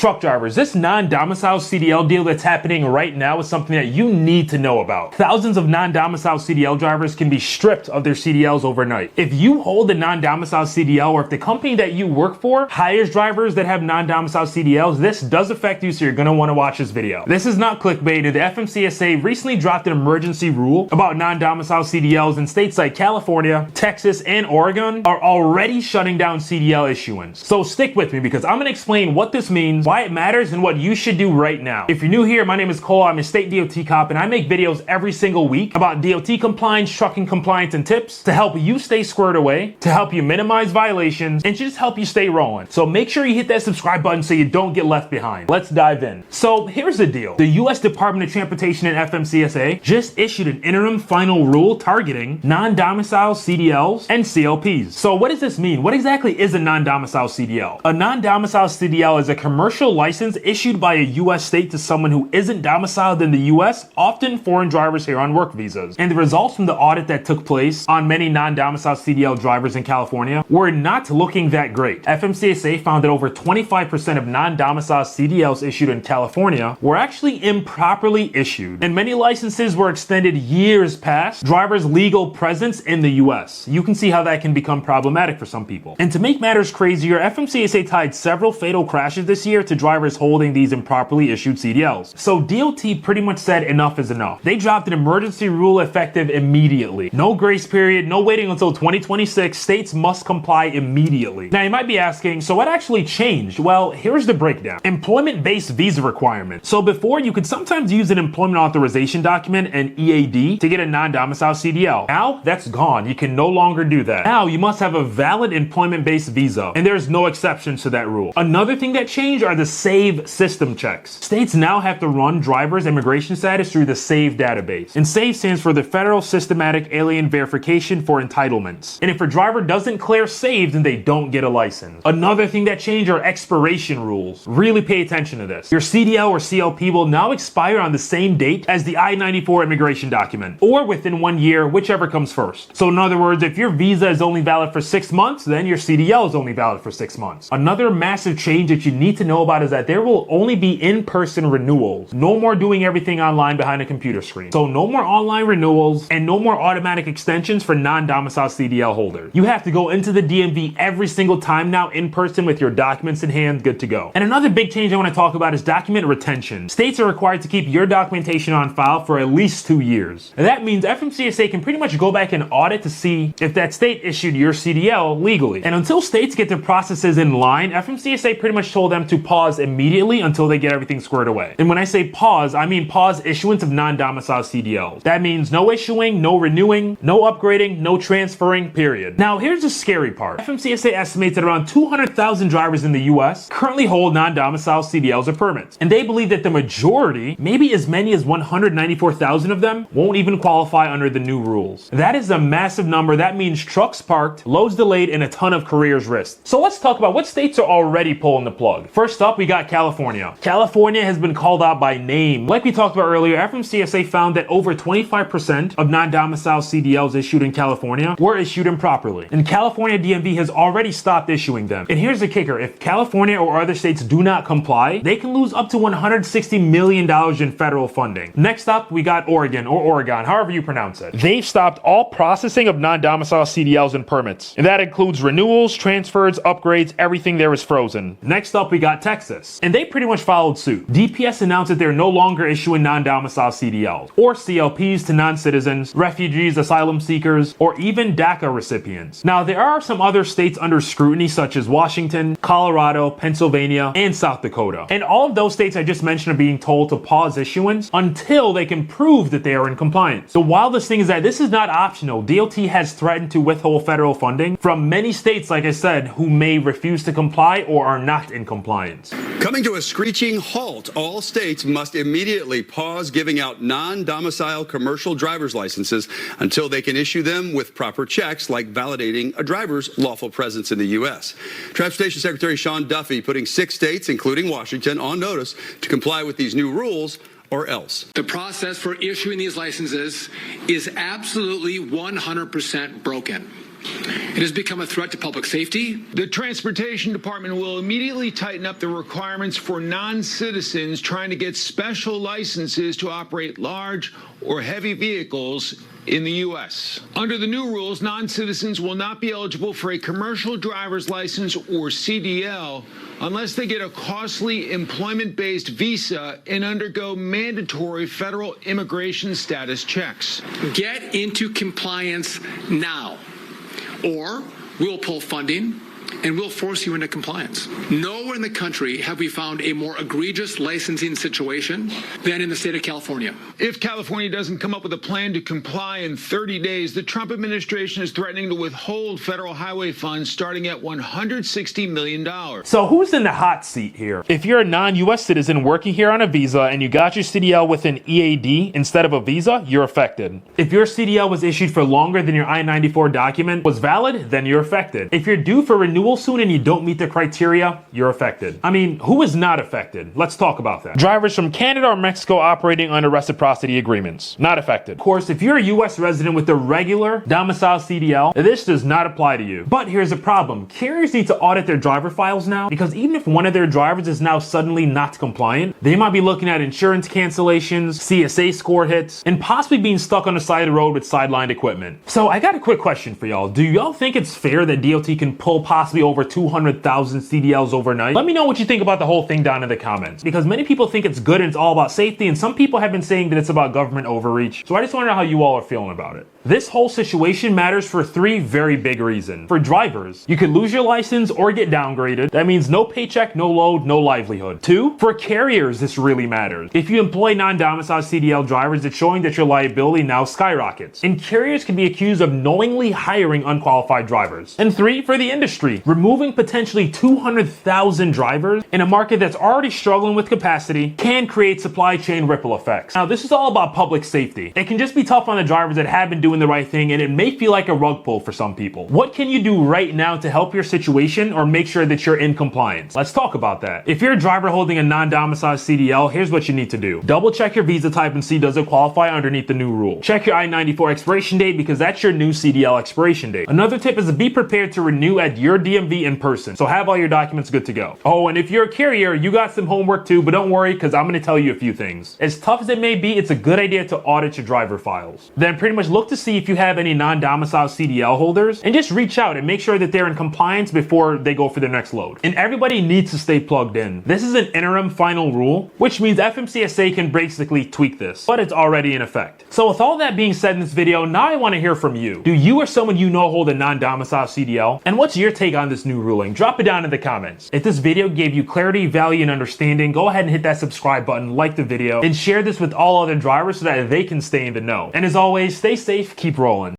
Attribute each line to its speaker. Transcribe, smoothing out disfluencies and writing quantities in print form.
Speaker 1: Truck drivers, this non-domiciled CDL deal that's happening right now is something that you need to know about. Thousands of non-domiciled CDL drivers can be stripped of their CDLs overnight. If you hold a non-domiciled CDL, or if the company that you work for hires drivers that have non-domiciled CDLs, this does affect you, so you're going to want to watch this video. This is not clickbait. The FMCSA recently dropped an emergency rule about non-domiciled CDLs, in states like California, Texas, and Oregon are already shutting down CDL issuance. So stick with me, because I'm going to explain what this means, why it matters, and what you should do right now. If you're new here, my name is Cole. I'm a state DOT cop, and I make videos every single week about DOT compliance, trucking compliance, and tips to help you stay squared away, to help you minimize violations, and just help you stay rolling. So make sure you hit that subscribe button so you don't get left behind. Let's dive in. So here's the deal. The U.S. Department of Transportation and FMCSA just issued an interim final rule targeting non-domiciled CDLs and CLPs. So what does this mean? What exactly is a non-domiciled CDL? A non-domiciled CDL is a commercial license issued by a U.S. state to someone who isn't domiciled in the U.S., often foreign drivers here on work visas. And the results from the audit that took place on many non-domiciled CDL drivers in California were not looking that great. FMCSA found that over 25% of non-domiciled CDLs issued in California were actually improperly issued, and many licenses were extended years past drivers' legal presence in the U.S. You can see how that can become problematic for some people. And to make matters crazier, FMCSA tied several fatal crashes this year to drivers holding these improperly issued CDLs. So DOT pretty much said enough is enough. They dropped an emergency rule effective immediately. No grace period, no waiting until 2026. States must comply immediately. Now you might be asking, so what actually changed? Well, here's the breakdown. Employment-based visa requirements. So before, you could sometimes use an employment authorization document, an EAD, to get a non-domiciled CDL. Now that's gone. You can no longer do that. Now you must have a valid employment-based visa, and there's no exceptions to that rule. Another thing that changed are the SAVE system checks. States now have to run drivers' immigration status through the SAVE database. And SAVE stands for the Federal Systematic Alien Verification for Entitlements. And if a driver doesn't clear SAVE, then they don't get a license. Another thing that changed are expiration rules. Really pay attention to this. Your CDL or CLP will now expire on the same date as the I-94 immigration document, or within 1 year, whichever comes first. So in other words, if your visa is only valid for 6 months, then your CDL is only valid for 6 months. Another massive change that you need to know about is that there will only be in-person renewals. No more doing everything online behind a computer screen. So no more online renewals, and no more automatic extensions for non-domiciled CDL holders. You have to go into the DMV every single time now in person with your documents in hand, good to go. And another big change I want to talk about is document retention. States are required to keep your documentation on file for at least 2 years. And that means FMCSA can pretty much go back and audit to see if that state issued your CDL legally. And until states get their processes in line, FMCSA pretty much told them to pause immediately until they get everything squared away. And when I say pause, I mean pause issuance of non-domiciled CDLs. That means no issuing, no renewing, no upgrading, no transferring, period. Now here's the scary part. FMCSA estimates that around 200,000 drivers in the US currently hold non-domiciled CDLs or permits. And they believe that the majority, maybe as many as 194,000 of them, won't even qualify under the new rules. That is a massive number. That means trucks parked, loads delayed, and a ton of careers risked. So let's talk about what states are already pulling the plug. First up, we got California. California has been called out by name. Like we talked about earlier, FMCSA found that over 25% of non-domiciled CDLs issued in California were issued improperly. And California DMV has already stopped issuing them. And here's the kicker. If California or other states do not comply, they can lose up to $160 million in federal funding. Next up, we got Oregon, or Oregon, however you pronounce it. They've stopped all processing of non-domiciled CDLs and permits. And that includes renewals, transfers, upgrades, everything there is frozen. Next up, we got Texas. And they pretty much followed suit. DPS announced that they're no longer issuing non-domiciled CDLs or CLPs to non-citizens, refugees, asylum seekers, or even DACA recipients. Now, there are some other states under scrutiny, such as Washington, Colorado, Pennsylvania, and South Dakota. And all of those states I just mentioned are being told to pause issuance until they can prove that they are in compliance. So while this thing is that this is not optional, DOT has threatened to withhold federal funding from many states, like I said, who may refuse to comply or are not in compliance.
Speaker 2: Coming to a screeching halt, all states must immediately pause giving out non-domiciled commercial driver's licenses until they can issue them with proper checks like validating a driver's lawful presence in the U.S. Transportation Secretary Sean Duffy putting 6 states, including Washington, on notice to comply with these new rules or else.
Speaker 3: The process for issuing these licenses is absolutely 100% broken. It has become a threat to public safety.
Speaker 4: The Transportation Department will immediately tighten up the requirements for non-citizens trying to get special licenses to operate large or heavy vehicles in the U.S. Under the new rules, non-citizens will not be eligible for a commercial driver's license or CDL unless they get a costly employment-based visa and undergo mandatory federal immigration status checks.
Speaker 3: Get into compliance now, or we'll pull funding and we'll force you into compliance. Nowhere in the country have we found a more egregious licensing situation than in the state of California.
Speaker 4: If California doesn't come up with a plan to comply in 30 days, the Trump administration is threatening to withhold federal highway funds starting at $160 million.
Speaker 1: So who's in the hot seat here? If you're a non-US citizen working here on a visa and you got your CDL with an EAD instead of a visa, you're affected. If your CDL was issued for longer than your I-94 document was valid, then you're affected. If you're due for renewal soon and you don't meet the criteria, you're affected. I mean, who is not affected? Let's talk about that. Drivers from Canada or Mexico operating under reciprocity agreements, not affected. Of course, if you're a US resident with a regular domicile CDL, this does not apply to you. But here's a problem. Carriers need to audit their driver files now, because even if one of their drivers is now suddenly not compliant, they might be looking at insurance cancellations, CSA score hits, and possibly being stuck on the side of the road with sidelined equipment. So I got a quick question for y'all. Do y'all think it's fair that DOT can pull possibly over 200,000 CDLs overnight? Let me know what you think about the whole thing down in the comments, because many people think it's good and it's all about safety, and some people have been saying that it's about government overreach. So I just want to know how you all are feeling about it. This whole situation matters for three very big reasons. For drivers, you could lose your license or get downgraded. That means no paycheck, no load, no livelihood. 2, for carriers, this really matters. If you employ non-domiciled CDL drivers, it's showing that your liability now skyrockets, and carriers can be accused of knowingly hiring unqualified drivers. And 3, for the industry, removing potentially 200,000 drivers in a market that's already struggling with capacity can create supply chain ripple effects. Now, this is all about public safety. It can just be tough on the drivers that have been doing the right thing, and it may feel like a rug pull for some people. What can you do right now to help your situation or make sure that you're in compliance? Let's talk about that. If you're a driver holding a non-domiciled CDL, here's what you need to do. Double check your visa type and see does it qualify underneath the new rule. Check your I-94 expiration date, because that's your new CDL expiration date. Another tip is to be prepared to renew at your DMV in person, so have all your documents good to go. Oh, and if you're a carrier, you got some homework too, but don't worry, because I'm going to tell you a few things. As tough as it may be, it's a good idea to audit your driver files. Then pretty much look to see if you have any non-domiciled CDL holders, and just reach out and make sure that they're in compliance before they go for their next load. And everybody needs to stay plugged in. This is an interim final rule, which means FMCSA can basically tweak this, but it's already in effect. So with all that being said in this video, now I want to hear from you. Do you or someone you know hold a non-domiciled CDL? And what's your take on this new ruling? Drop it down in the comments. If this video gave you clarity, value, and understanding, go ahead and hit that subscribe button, like the video, and share this with all other drivers so that they can stay in the know. And as always, stay safe, keep rolling.